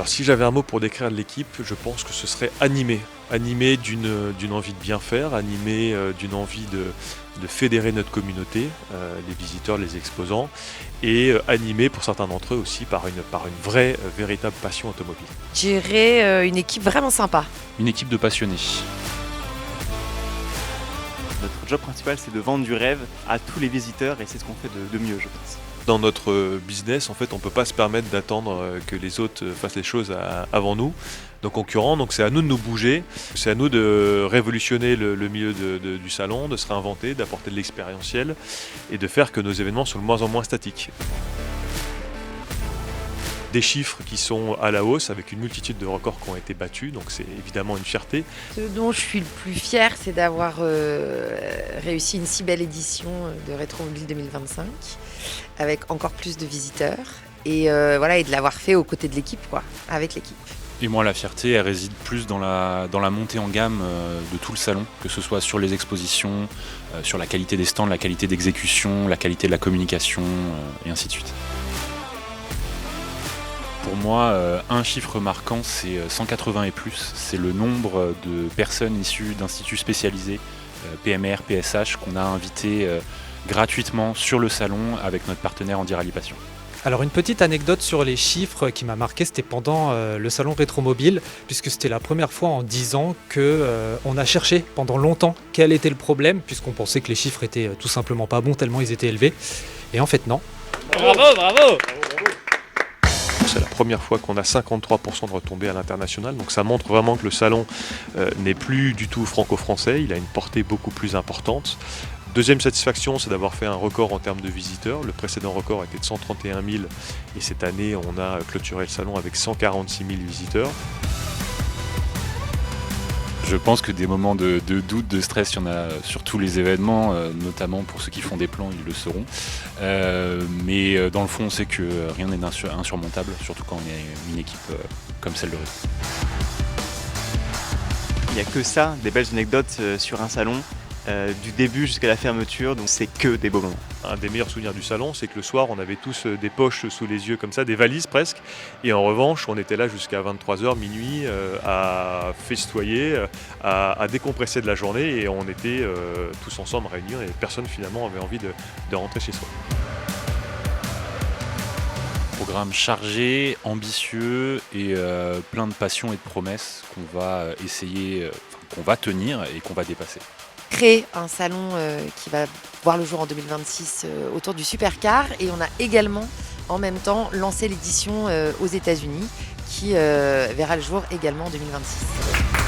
Alors si j'avais un mot pour décrire l'équipe, je pense que ce serait animé. Animé d'une envie de bien faire, animé d'une envie de fédérer notre communauté, les visiteurs, les exposants, et animé pour certains d'entre eux aussi par une vraie, véritable passion automobile. Je dirais une équipe vraiment sympa. Une équipe de passionnés. Notre job principal, c'est de vendre du rêve à tous les visiteurs et c'est ce qu'on fait de mieux, je pense. Dans notre business, en fait, on ne peut pas se permettre d'attendre que les autres fassent les choses avant nous, nos concurrents. Donc c'est à nous de nous bouger, c'est à nous de révolutionner le milieu du salon, de se réinventer, d'apporter de l'expérientiel et de faire que nos événements soient de moins en moins statiques. Des chiffres qui sont à la hausse avec une multitude de records qui ont été battus, donc c'est évidemment une fierté. Ce dont je suis le plus fière, c'est d'avoir réussi une si belle édition de Rétromobile 2025 avec encore plus de visiteurs et de l'avoir fait aux côtés de l'équipe, avec l'équipe. Et moi, la fierté, elle réside plus dans la montée en gamme de tout le salon, que ce soit sur les expositions, sur la qualité des stands, la qualité d'exécution, la qualité de la communication, et ainsi de suite. Pour moi, un chiffre marquant, c'est 180 et plus. C'est le nombre de personnes issues d'instituts spécialisés, PMR, PSH, qu'on a invités gratuitement sur le salon avec notre partenaire Andy Rally Passion. Alors une petite anecdote sur les chiffres qui m'a marqué, c'était pendant le salon Rétromobile, puisque c'était la première fois en 10 ans qu'on a cherché pendant longtemps quel était le problème, puisqu'on pensait que les chiffres étaient tout simplement pas bons tellement ils étaient élevés. Et en fait non. Bravo, bravo! C'est la première fois qu'on a 53% de retombées à l'international, donc ça montre vraiment que le salon n'est plus du tout franco-français, il a une portée beaucoup plus importante. Deuxième satisfaction, c'est d'avoir fait un record en termes de visiteurs. Le précédent record était de 131 000 et cette année on a clôturé le salon avec 146 000 visiteurs. Je pense que des moments de doute, de stress, il y en a sur tous les événements, notamment pour ceux qui font des plans, ils le sauront. Mais dans le fond, on sait que rien n'est insurmontable, surtout quand on est une équipe comme celle de Rétro. Il n'y a que ça, des belles anecdotes sur un salon, du début jusqu'à la fermeture, donc c'est que des beaux moments. Un des meilleurs souvenirs du salon, c'est que le soir, on avait tous des poches sous les yeux comme ça, des valises presque. Et en revanche, on était là jusqu'à 23h, minuit, à festoyer, à décompresser de la journée. Et on était tous ensemble réunis et personne finalement avait envie de rentrer chez soi. Programme chargé, ambitieux et plein de passion et de promesses qu'on va essayer, qu'on va tenir et qu'on va dépasser. Créer un salon qui va voir le jour en 2026 autour du supercar et on a également en même temps lancé l'édition aux États-Unis qui verra le jour également en 2026.